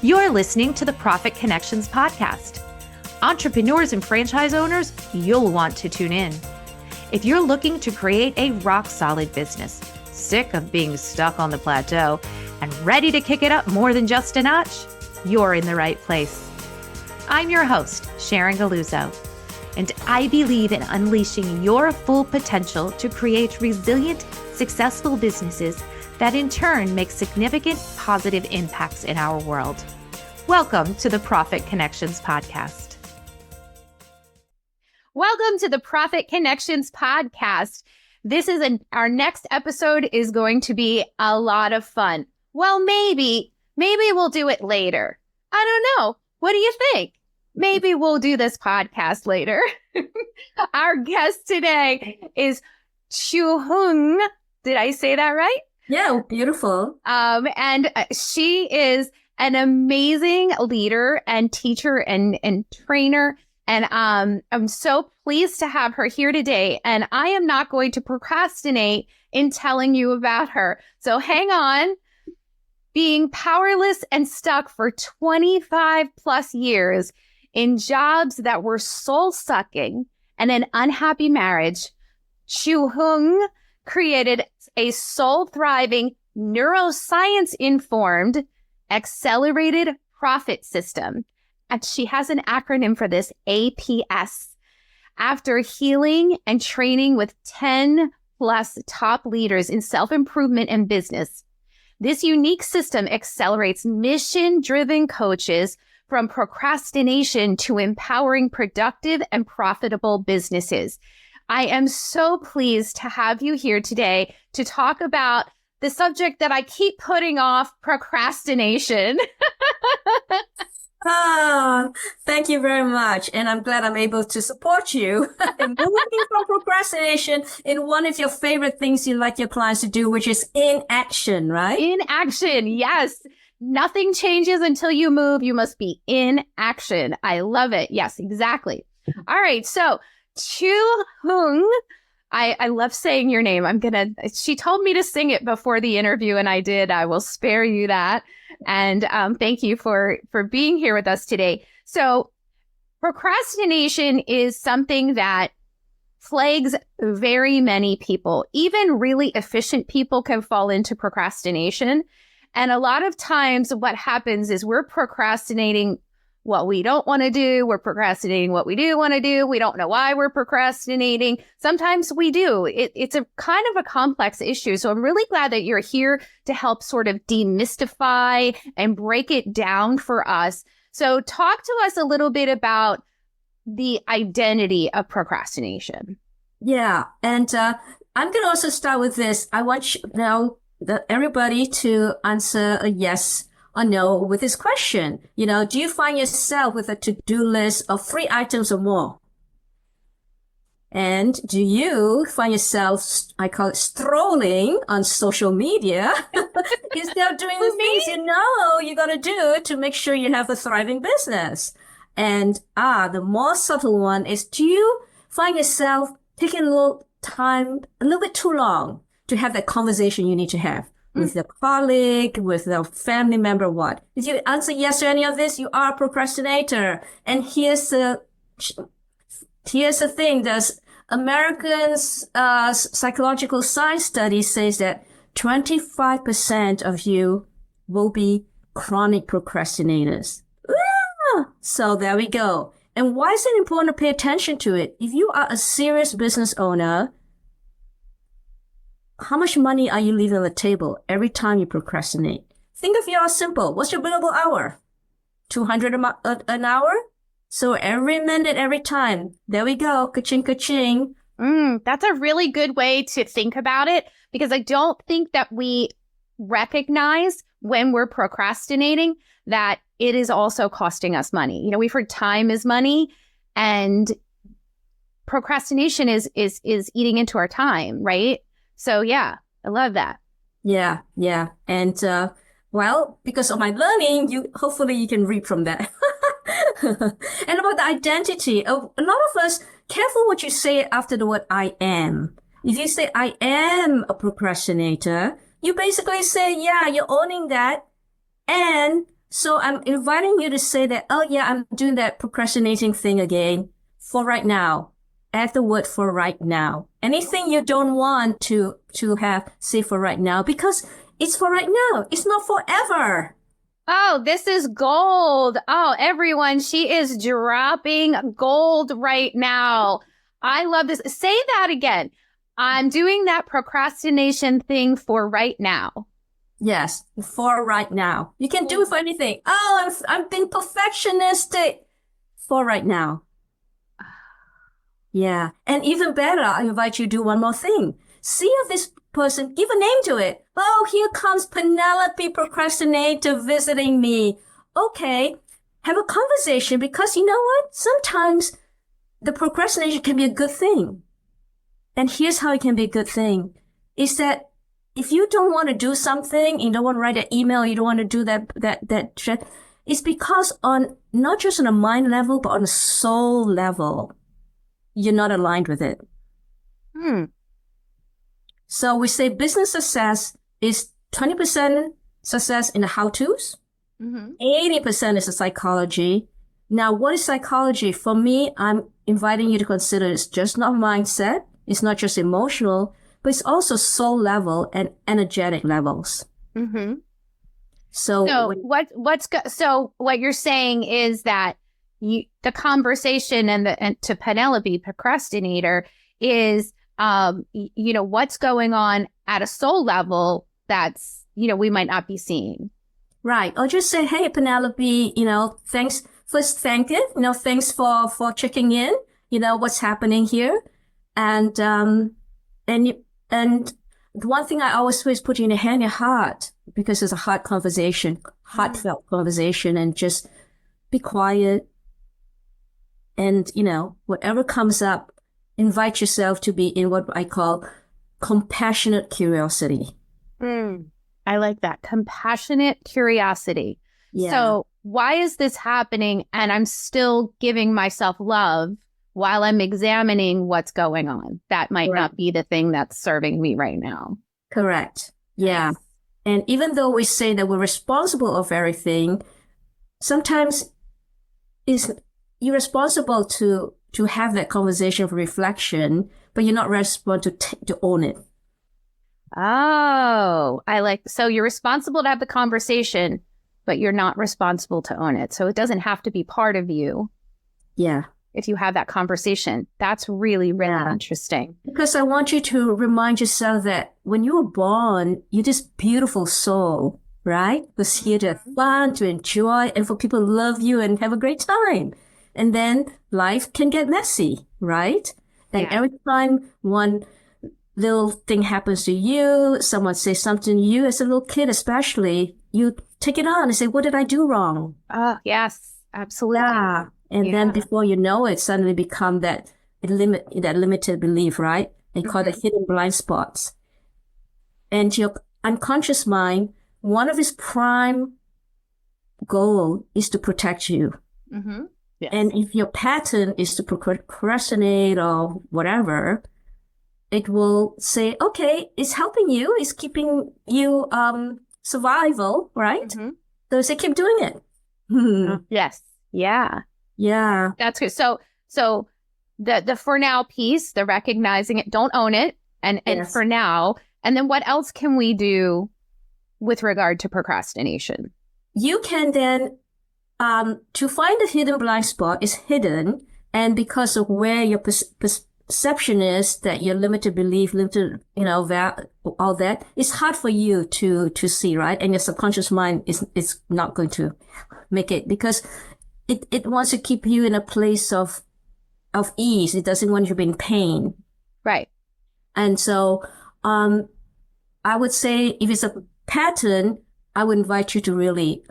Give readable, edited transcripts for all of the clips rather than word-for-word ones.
You're listening to the Profit Connections podcast. Entrepreneurs and franchise owners, you'll want to tune in. If you're looking to create a rock-solid business, sick of being stuck on the plateau, and ready to kick it up more than just a notch, you're in the right place. I'm your host, Sharon Galuzzo, and I believe in unleashing your full potential to create resilient, successful businesses that in turn make significant positive impacts in our world. Welcome to the Profit Connections podcast. Welcome to the Profit Connections podcast. Our next episode is going to be a lot of fun. Well, maybe we'll do it later. I don't know. What do you think? Maybe we'll do this podcast later. Our guest today is ChewHoong. Did I say that right? Yeah, beautiful. And she is an amazing leader and teacher and trainer. And I'm so pleased to have her here today. And I am not going to procrastinate in telling you about her. So hang on. Being powerless and stuck for 25 plus years in jobs that were soul-sucking and an unhappy marriage, ChewHoong created a soul-thriving, neuroscience-informed, accelerated profit system. And she has an acronym for this, APS. After healing and training with 10 plus top leaders in self-improvement and business, this unique system accelerates mission-driven coaches from procrastination to empowering productive and profitable businesses. I am so pleased to have you here today to talk about the subject that I keep putting off, procrastination. Thank you very much. And I'm glad I'm able to support you in moving from procrastination in one of your favorite things you like your clients to do, which is inaction, right? In action, yes. Nothing changes until you move. You must be in action. I love it. Yes, exactly. All right. So ChewHoong, I love saying your name. She told me to sing it before the interview and I did. I will spare you that. And thank you for being here with us today. So procrastination is something that plagues very many people. Even really efficient people can fall into procrastination. And a lot of times what happens is we're procrastinating what we don't want to do. We're procrastinating what we do want to do. We don't know why we're procrastinating. Sometimes we do. It's a kind of a complex issue. So I'm really glad that you're here to help sort of demystify and break it down for us. So talk to us a little bit about the identity of procrastination. Yeah. And I'm going to also start with this. I want everybody to answer a yes or no with this question. Do you find yourself with a to-do list of 3 items or more? And do you find yourself, I call it strolling on social media instead of doing the things you got to do to make sure you have a thriving business? And the more subtle one is, do you find yourself taking a little bit too long to have that conversation you need to have with a colleague, with a family member, what? If you answer yes to any of this, you are a procrastinator. And here's the thing. There's Americans' psychological science study says that 25% of you will be chronic procrastinators. So there we go. And why is it important to pay attention to it? If you are a serious business owner, how much money are you leaving on the table every time you procrastinate? Think of yours simple. What's your billable hour? $200 an hour? So every minute, every time. There we go. Ka-ching, ka-ching. That's a really good way to think about it, because I don't think that we recognize when we're procrastinating that it is also costing us money. We've heard time is money, and procrastination is eating into our time, right? So yeah, I love that. Yeah. And because of my learning, hopefully you can reap from that. And about the identity, a lot of us, careful what you say after the word I am. If you say I am a procrastinator, you basically say, yeah, you're owning that. And So I'm inviting you to say that, oh yeah, I'm doing that procrastinating thing again for right now. Add the word for right now. Anything you don't want to have, say for right now, because it's for right now. It's not forever. Oh, this is gold. Oh, everyone, she is dropping gold right now. I love this. Say that again. I'm doing that procrastination thing for right now. Yes, for right now. You can do it for anything. Oh, I'm being perfectionistic for right now. Yeah. And even better, I invite you to do one more thing. See if this person, give a name to it. Oh, here comes Penelope Procrastinator visiting me. Okay. Have a conversation because you know what? Sometimes the procrastination can be a good thing. And here's how it can be a good thing is that if you don't want to do something, you don't want to write an email, you don't want to do that shit, it's because on not just on a mind level, but on a soul level, you're not aligned with it. So we say business success is 20% success in the how-tos, 80% is the psychology. Now, what is psychology? For me, I'm inviting you to consider it's just not mindset. It's not just emotional, but it's also soul level and energetic levels. So what you're saying is that the conversation and to Penelope Procrastinator is what's going on at a soul level that's we might not be seeing. Right. Or just say, hey, Penelope, thanks. First, thank it. Thanks for checking in. What's happening here. And the one thing I always say is put in your hand, your heart, because it's a heart conversation, heartfelt conversation, and just be quiet. And, whatever comes up, invite yourself to be in what I call compassionate curiosity. I like that. Compassionate curiosity. Yeah. So why is this happening? And I'm still giving myself love while I'm examining what's going on. That might not be the thing that's serving me right now. Correct. Yeah. And even though we say that we're responsible of everything, sometimes you're responsible to have that conversation of reflection, but you're not responsible to own it. Oh, so you're responsible to have the conversation, but you're not responsible to own it. So it doesn't have to be part of you. Yeah. If you have that conversation. That's really, really interesting. Because I want you to remind yourself that when you were born, you're this beautiful soul, right? Was here to have fun, to enjoy, and for people to love you and have a great time. And then life can get messy, right? And every time one little thing happens to you, someone says something to you as a little kid especially, you take it on and say, what did I do wrong? Yes, absolutely. Yeah. And then before you know it, suddenly become that limited belief, right? They call it hidden blind spots. And your unconscious mind, one of its prime goal is to protect you. Yes. And if your pattern is to procrastinate or whatever, it will say, okay, it's helping you, it's keeping you survival, right? So say, keep doing it. Yes. Yeah. Yeah. That's good. So the for now piece, the recognizing it, don't own it. And for now, and then what else can we do with regard to procrastination? You can then, to find the hidden blind spot is hidden. And because of where your perception is that your limited belief, limited, all that, it's hard for you to see, right? And your subconscious mind is not going to make it because it wants to keep you in a place of ease. It doesn't want you to be in pain. Right. And so, I would say if it's a pattern, I would invite you to really,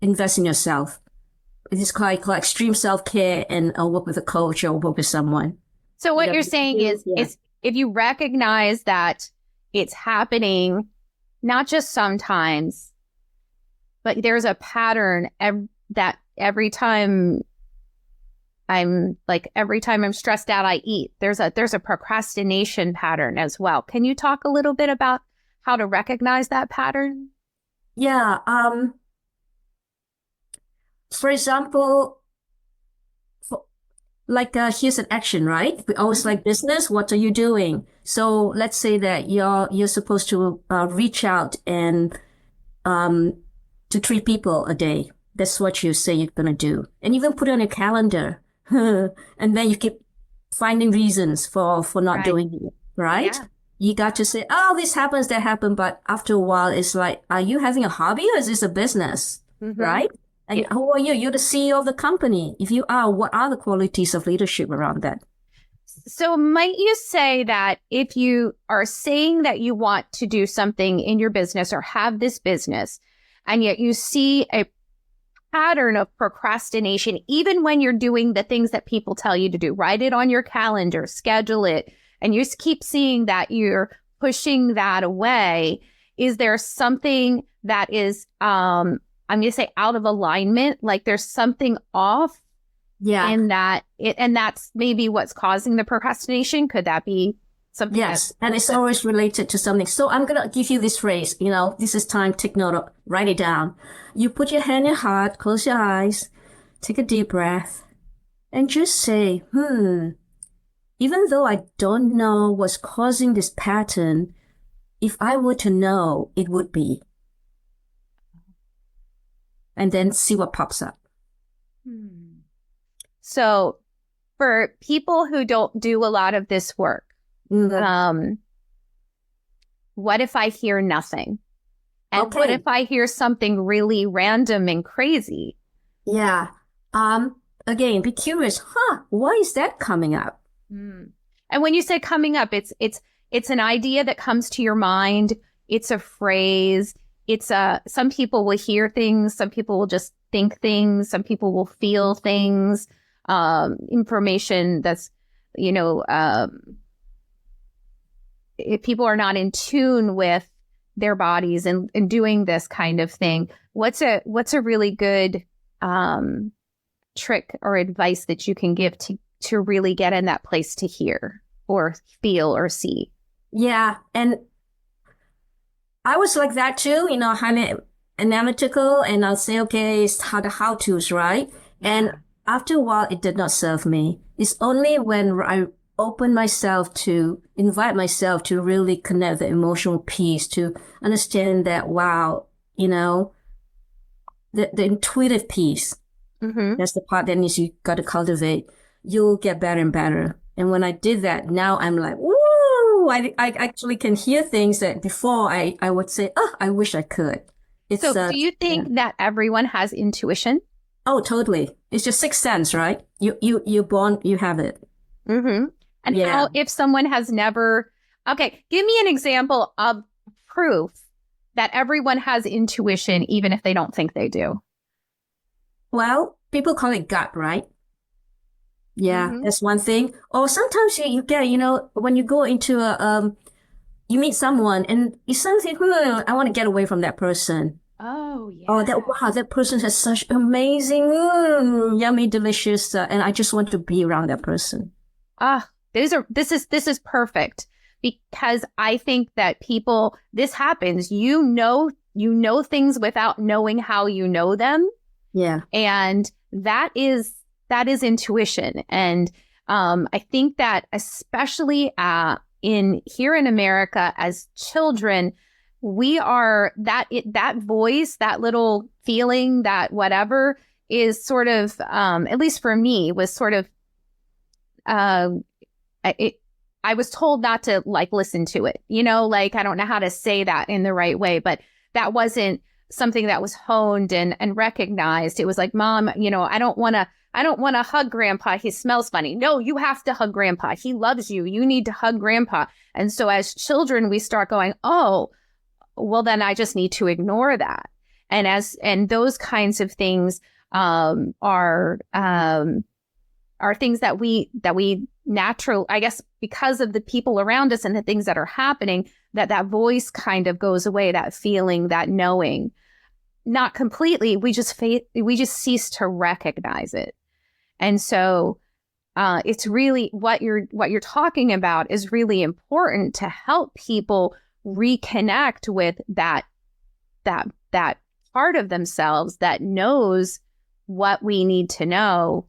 invest in yourself. It's called extreme self-care and work with a coach or work with someone. So what you're saying is if you recognize that it's happening, not just sometimes, but there's a pattern that every time I'm stressed out, I eat. There's a procrastination pattern as well. Can you talk a little bit about how to recognize that pattern? Yeah. For example, for, like here's an action, right? We always Mhm. like business. What are you doing? So let's say that you're supposed to reach out and um to 3 people a day. That's what you say you're gonna do, and even put it on your calendar. And then you keep finding reasons for not Right. doing it, right? Yeah. You got to say, oh, this happens, that happened, but after a while, it's like, are you having a hobby or is this a business, Hmm. right? And who are you? You're the CEO of the company. If you are, what are the qualities of leadership around that? So, might you say that if you are saying that you want to do something in your business or have this business, and yet you see a pattern of procrastination, even when you're doing the things that people tell you to do, write it on your calendar, schedule it, and you keep seeing that you're pushing that away, is there something that is, I'm going to say out of alignment? Like there's something off Yeah. in that and that's maybe what's causing the procrastination. Could that be something that Yes, and it's always related to something. So I'm gonna give you this phrase, this is time, take note of, write it down. You put your hand in your heart, close your eyes, take a deep breath, and just say, even though I don't know what's causing this pattern, if I were to know, it would be. And then see what pops up. Hmm. So for people who don't do a lot of this work, Mm, um, what if I hear nothing? And what if Okay, I hear something really random and crazy? yeah. Again, be curious, why is that coming up? Hmm. And when you say coming up, it's an idea that comes to your mind. It's a phrase. It's a some people will hear things, some people will just think things, some people will feel things, information that's, you know, if people are not in tune with their bodies and doing this kind of thing, what's a really good um, trick or advice that you can give to really get in that place to hear or feel or see? Yeah, and I was like that too, highly analytical, and I'll say, okay, it's how the how-tos, right? And Yeah. after a while, it did not serve me. It's only when I open myself to invite myself to really connect the emotional piece, to understand that, wow, the intuitive piece, Mm-hmm. that's the part that needs you got to cultivate. You'll get better and better. And when I did that, now I'm like, woo! I actually can hear things that before I would say, oh, I wish I could. It's So, do you yeah. think that everyone has intuition? Oh, totally. It's just sixth sense, right? You're born, you have it. Mm-hmm. And Yeah. how, if someone has never, okay, give me an example of proof that everyone has intuition, even if they don't think they do. Well, people call it gut, right? Yeah, Mm-hmm. that's one thing. Or sometimes you get, when you go into you meet someone and you suddenly think, I want to get away from that person. Oh, Oh, yeah. that person has such amazing, yummy, delicious, and I just want to be around that person. Ah, this is perfect because I think that people, this happens. You know things without knowing how you know them. Yeah. And that is intuition. And I think that especially in here in America as children, we are that voice, that little feeling, that whatever is sort of, at least for me, was sort of uh, it. I was told not to like listen to it, like I don't know how to say that in the right way, but that wasn't something that was honed and recognized. It was like, Mom, I don't want to hug grandpa. He smells funny. No, you have to hug grandpa. He loves you. You need to hug grandpa. And so as children, we start going, oh, well, then I just need to ignore that. And those kinds of things are things that we natural, I guess, because of the people around us and the things that are happening, that voice kind of goes away, that feeling, that knowing. Not completely, we just cease to recognize it. And so it's really what you're talking about is really important to help people reconnect with that that part of themselves that knows what we need to know.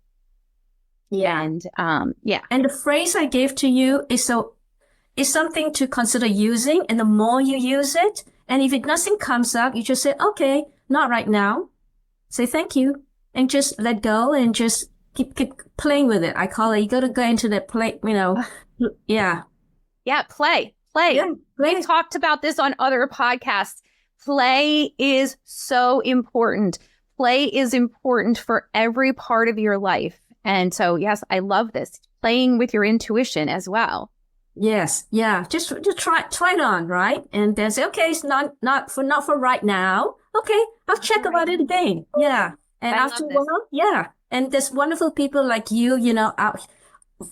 Yeah. And And the phrase I gave to you is something to consider using. And the more you use it, and if nothing comes up, you just say, okay, not right now. Say thank you and just let go and just keep playing with it. I call it, you got to go into that play, yeah. Yeah, play. Yeah, play. We've talked about this on other podcasts. Play is so important. Play is important for every part of your life. And so, yes, I love this. Playing with your intuition as well. Yes, yeah. Just try it on, right? And then say, okay, it's not for right now. Okay, I'll check about it again. Yeah. And after a while, yeah. And there's wonderful people like you, out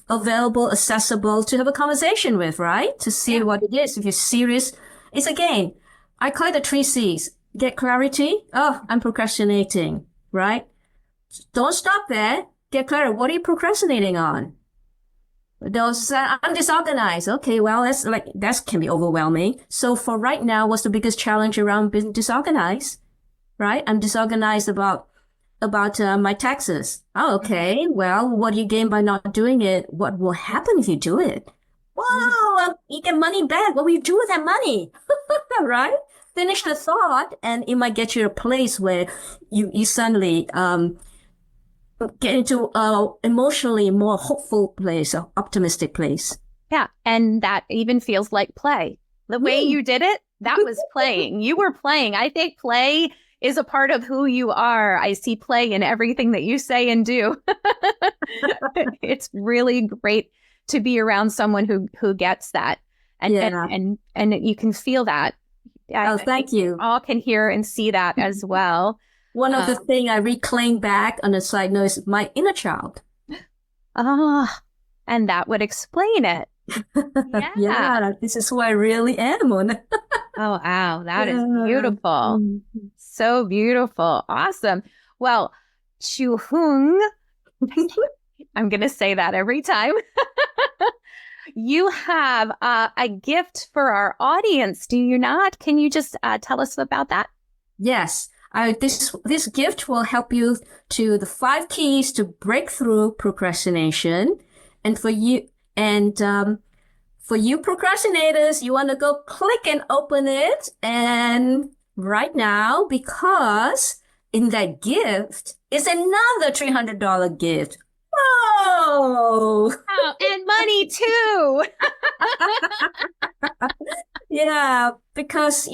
available, accessible to have a conversation with, right? To see what it is. If you're serious, it's again, I call it the 3 C's. Get clarity. Oh, I'm procrastinating, right? Don't stop there. Get clarity. What are you procrastinating on? Those I'm disorganized. Okay, well, that can be overwhelming. So for right now, what's the biggest challenge around being disorganized? Right? I'm disorganized about my taxes. Oh, okay. Well, what do you gain by not doing it? What will happen if you do it? Well, you get money back. What will you do with that money? Right? Finish the thought, and it might get you to a place where you suddenly get into emotionally more hopeful place, or optimistic place. Yeah, and that even feels like play. The way you did it, that was playing. You were playing. I think play is a part of who you are. I see play in everything that you say and do. It's really great to be around someone who gets that. And you can feel that. Oh, thank you. All can hear and see that as well. One of the things I reclaim back on the side note is my inner child. And that would explain it. Yeah, this is who I really am. Oh, wow. That is beautiful. So beautiful. Awesome. Well, ChewHoong, I'm going to say that every time. You have a gift for our audience, do you not? Can you just tell us about that? Yes. This gift will help you to the 5 keys to break through procrastination. And for you procrastinators, you want to go click and open it. And right now, because in that gift is another $300 gift. Whoa! Oh, and money too. Yeah, because,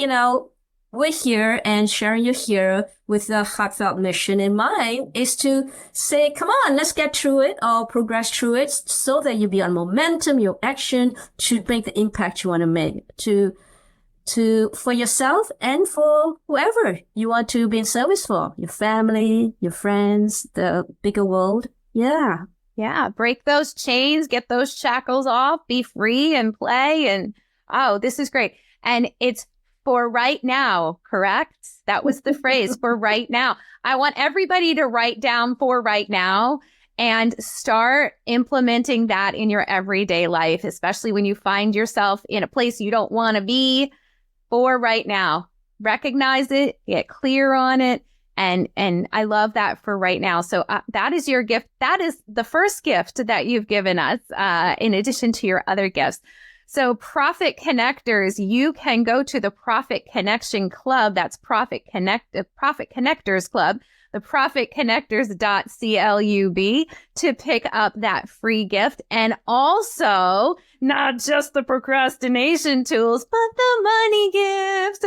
we're here and Sharon, you're here with a heartfelt mission in mind is to say, come on, let's get through it or progress through it so that you be on momentum, your action to make the impact you want to make for yourself and for whoever you want to be in service for, your family, your friends, the bigger world. Yeah. Yeah. Break those chains, get those shackles off, be free and play. And this is great. And it's for right now, correct? That was the phrase, for right now. I want everybody to write down for right now and start implementing that in your everyday life, especially when you find yourself in a place you don't want to be. For right now, recognize it, get clear on it. And I love that for right now. So that is your gift. That is the first gift that you've given us, in addition to your other gifts. So Profit Connectors, you can go to the Profit Connection Club. That's Profit Connectors Club, the profitconnectors.club to pick up that free gift. And also not just the procrastination tools, but the money gift.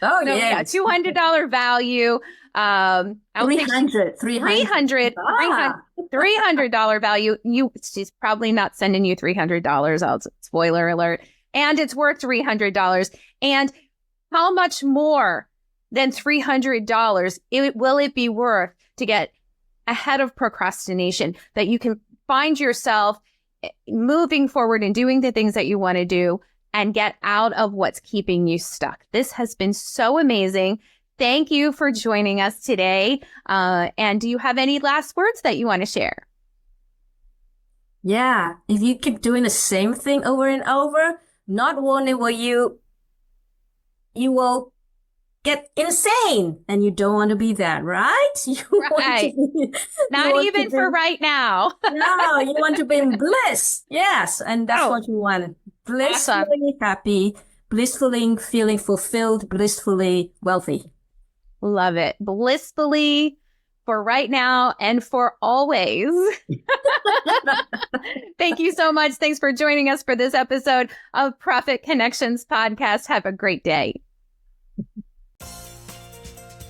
Oh, yeah. $200 value. $300 value. She's probably not sending you $300. Spoiler alert. And it's worth $300. And how much more than $300 will it be worth to get ahead of procrastination, that you can find yourself moving forward and doing the things that you want to do and get out of what's keeping you stuck? This has been so amazing. Thank you for joining us today. And do you have any last words that you want to share? Yeah. If you keep doing the same thing over and over, not only will you will get insane. And you don't want to be that, right? You want to Right. be, Not even for right now. no, you want to be in bliss. Yes. And that's Oh, what you want. awesome. Blissfully happy, blissfully feeling fulfilled, blissfully wealthy. Love it. Blissfully for right now and for always. Thank you so much. Thanks for joining us for this episode of Profit Connections Podcast. Have a great day.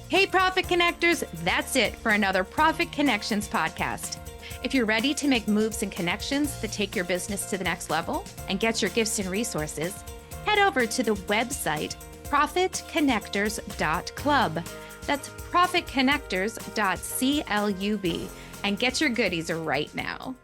Hey, Profit Connectors, that's it for another Profit Connections podcast. If you're ready to make moves and connections that take your business to the next level and get your gifts and resources, head over to the website profitconnectors.club. That's profitconnectors.club and get your goodies right now.